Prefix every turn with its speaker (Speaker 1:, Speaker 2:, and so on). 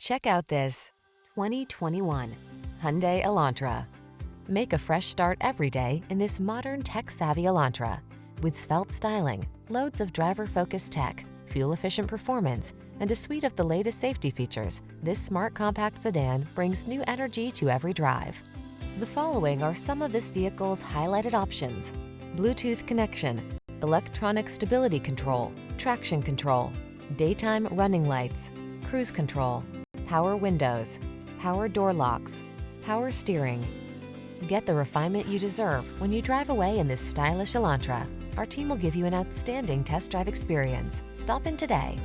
Speaker 1: Check out this 2021 Hyundai Elantra. Make a fresh start every day in this modern tech-savvy Elantra. With svelte styling, loads of driver-focused tech, fuel-efficient performance, and a suite of the latest safety features, this smart compact sedan brings new energy to every drive. The following are some of this vehicle's highlighted options: Bluetooth connection, electronic stability control, traction control, daytime running lights, cruise control, power windows, power door locks, power steering. Get the refinement you deserve when you drive away in this stylish Elantra. Our team will give you an outstanding test drive experience. Stop in today.